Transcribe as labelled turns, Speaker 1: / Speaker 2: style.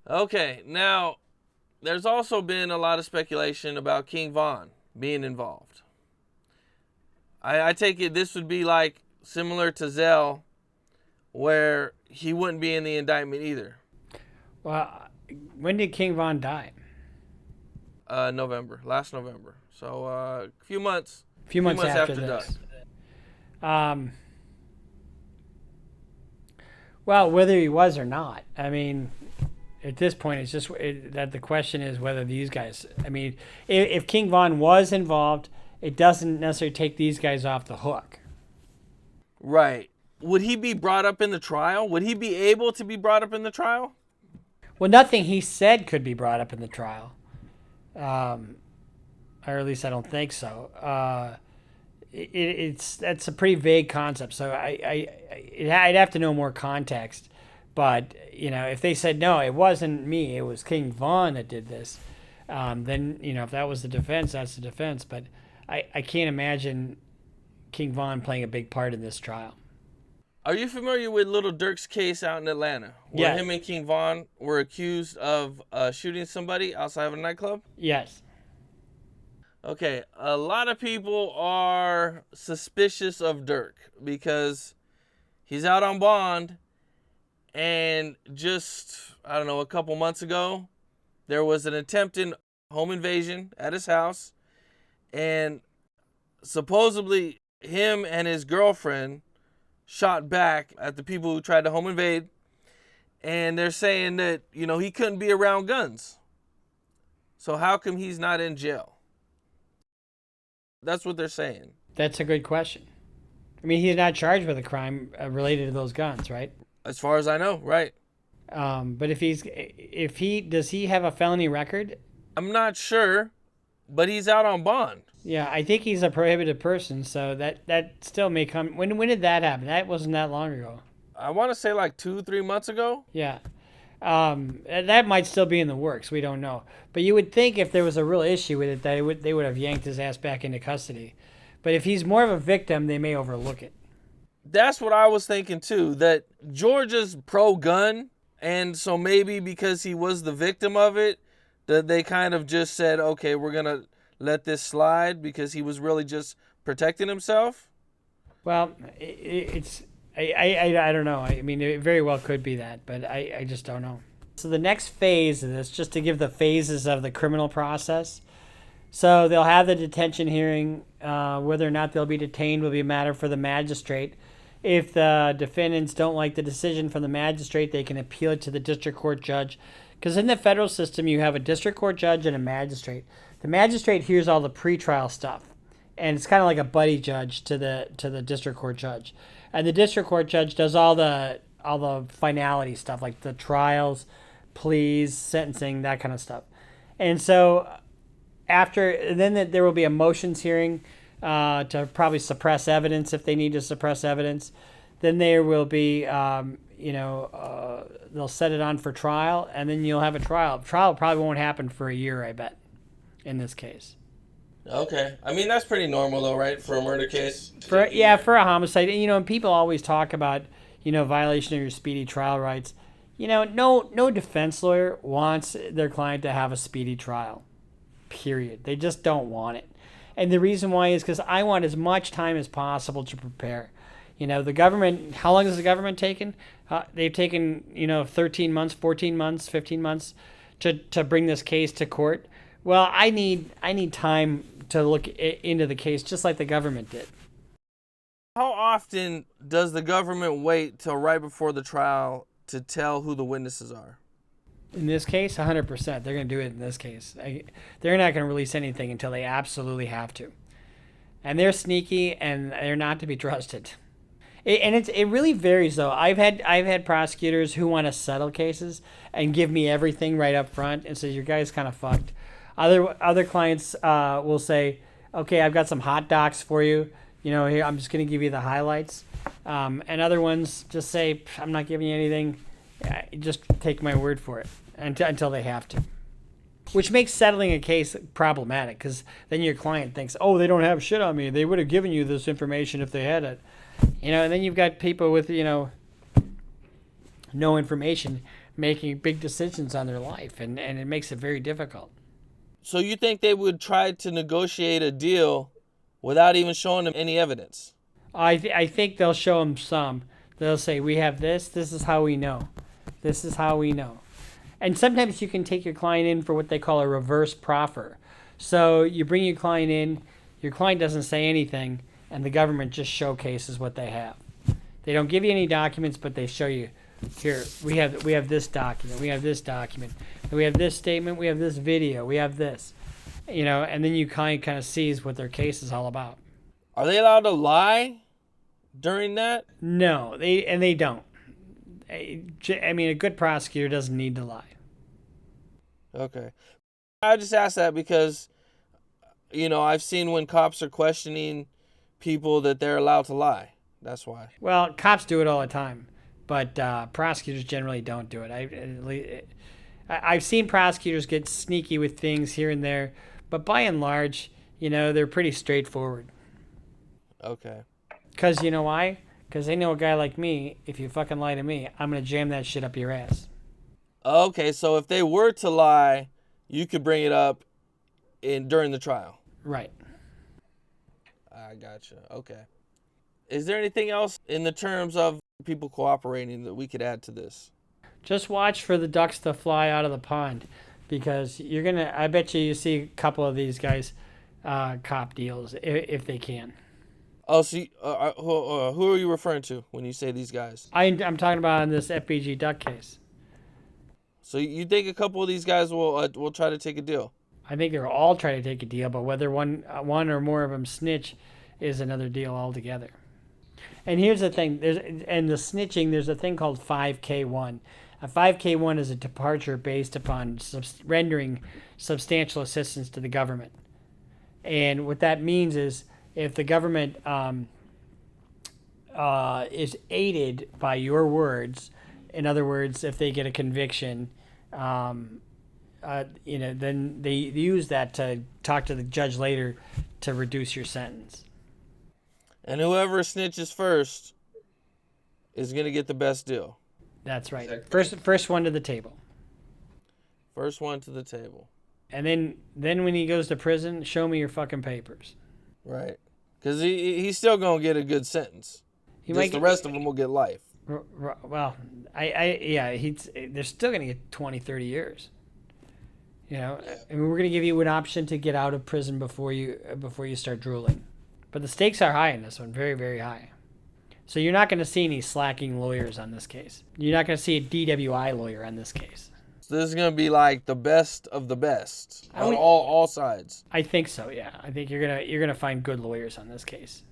Speaker 1: Okay, now there's also been a lot of speculation about King Vaughn being involved. I take it this would be like similar to Zell, where he wouldn't be in the indictment either.
Speaker 2: Well, when did King Vaughn die?
Speaker 1: Last November. So a few months.
Speaker 2: A few months after
Speaker 1: Duck.
Speaker 2: this. Well, whether he was or not, I mean, at this point, it's just that the question is whether these guys. I mean, if King Vaughn was involved, it doesn't necessarily take these guys off the hook.
Speaker 1: Right. Would he be brought up in the trial? Would he be able to be brought up in the trial?
Speaker 2: Well, nothing he said could be brought up in the trial, or at least I don't think so. That's a pretty vague concept, so I'd have to know more context. But if they said no, it wasn't me, it was King Vaughn that did this, then if that was the defense, that's the defense. But I can't imagine King Vaughn playing a big part in this trial.
Speaker 1: Are you familiar with Lil Durk's case out in Atlanta, where him and King Vaughn were accused of shooting somebody outside of a nightclub?
Speaker 2: Yes.
Speaker 1: Okay, a lot of people are suspicious of Durk because he's out on bond, and just, I don't know, a couple months ago, there was an attempted home invasion at his house, and supposedly him and his girlfriend shot back at the people who tried to home invade, and they're saying that, he couldn't be around guns. So how come he's not in jail? That's what they're saying.
Speaker 2: That's a good question. I mean, he's not charged with a crime related to those guns, right?
Speaker 1: As far as I know, right.
Speaker 2: But does he have a felony record?
Speaker 1: I'm not sure, but he's out on bond.
Speaker 2: Yeah, I think he's a prohibited person, so that still may come. When did that happen? That wasn't that long ago.
Speaker 1: I want to say like 2-3 months ago.
Speaker 2: Yeah. That might still be in the works. We don't know. But you would think if there was a real issue with it, that they would have yanked his ass back into custody. But if he's more of a victim, they may overlook it.
Speaker 1: That's what I was thinking too, that Georgia's pro-gun, and so maybe because he was the victim of it, that they kind of just said, okay, we're going to let this slide because he was really just protecting himself.
Speaker 2: Well, I don't know. I mean, it very well could be that, but I just don't know. So the next phase of this, just to give the phases of the criminal process. So they'll have the detention hearing. Whether or not they'll be detained will be a matter for the magistrate. If the defendants don't like the decision from the magistrate, they can appeal it to the district court judge. Because in the federal system, you have a district court judge and a magistrate. The magistrate hears all the pretrial stuff, and it's kind of like a buddy judge to the district court judge. And the district court judge does all the finality stuff, like the trials, pleas, sentencing, that kind of stuff. And so there will be a motions hearing to probably suppress evidence if they need to suppress evidence. Then there will be, they'll set it on for trial, and then you'll have a trial. Trial probably won't happen for a year, I bet, in this case.
Speaker 1: Okay. I mean, that's pretty normal, though, right, for a murder case?
Speaker 2: For a homicide. And people always talk about, violation of your speedy trial rights. No defense lawyer wants their client to have a speedy trial, period. They just don't want it. And the reason why is because I want as much time as possible to prepare. The government, how long has the government taken? They've taken, 13 months, 14 months, 15 months to bring this case to court. Well, I need time to look into the case just like the government did.
Speaker 1: How often does the government wait till right before the trial to tell who the witnesses are?
Speaker 2: In this case, 100%. They're going to do it in this case. They're not going to release anything until they absolutely have to. And they're sneaky, and they're not to be trusted. It really varies, though. I've had prosecutors who want to settle cases and give me everything right up front and say, your guy's kind of fucked. Other clients will say, okay, I've got some hot docs for you. Here, I'm just going to give you the highlights. And other ones just say, I'm not giving you anything. Just take my word for it until they have to. Which makes settling a case problematic, because then your client thinks, oh, they don't have shit on me. They would have given you this information if they had it. And then you've got people with, no information. making big decisions on their life, and it makes it very difficult.
Speaker 1: So you think they would try to negotiate a deal without even showing them any evidence?
Speaker 2: I think they'll show them some. They'll say, we have this. This is how we know. This is how we know. And sometimes you can take your client in for what they call a reverse proffer. So you bring your client in, your client doesn't say anything, and the government just showcases what they have. They don't give you any documents, but they show you, here, we have this document, we have this document, and we have this statement, we have this video, we have this. And then you kind of sees what their case is all about.
Speaker 1: Are they allowed to lie during that?
Speaker 2: No, they don't. I mean, a good prosecutor doesn't need to lie.
Speaker 1: Okay. I just asked that because, I've seen when cops are questioning people that they're allowed to lie. That's why.
Speaker 2: Well, cops do it all the time, but prosecutors generally don't do it. I've seen prosecutors get sneaky with things here and there, but by and large, they're pretty straightforward.
Speaker 1: Okay.
Speaker 2: Because you know why? Because they know a guy like me, if you fucking lie to me, I'm going to jam that shit up your ass.
Speaker 1: Okay, so if they were to lie, you could bring it up during the trial.
Speaker 2: Right.
Speaker 1: I gotcha. Okay. Is there anything else in the terms of people cooperating that we could add to this?
Speaker 2: Just watch for the ducks to fly out of the pond, because I bet you see a couple of these guys cop deals if they can.
Speaker 1: Oh, so who are you referring to when you say these guys?
Speaker 2: I'm talking about in this FBG duck case.
Speaker 1: So you think a couple of these guys will try to take a deal?
Speaker 2: I think they're all trying to take a deal, but whether one or more of them snitch is another deal altogether. And here's the thing: there's a thing called 5K1. A 5K1 is a departure based upon rendering substantial assistance to the government. And what that means is, if the government is aided by your words, in other words, if they get a conviction, then they use that to talk to the judge later to reduce your sentence.
Speaker 1: And whoever snitches first is going to get the best deal.
Speaker 2: That's right. First one to the table.
Speaker 1: First one to the table.
Speaker 2: And then when he goes to prison, show me your fucking papers.
Speaker 1: Right. Because he's still going to get a good sentence. The rest of them will get life.
Speaker 2: Well, they're still going to get 20, 30 years. And we're going to give you an option to get out of prison before you start drooling. But the stakes are high in this one, very, very high. So you're not going to see any slacking lawyers on this case. You're not going to see a DWI lawyer on this case.
Speaker 1: So this is going to be like the best of the best on all sides.
Speaker 2: I think so, yeah. I think you're gonna find good lawyers on this case.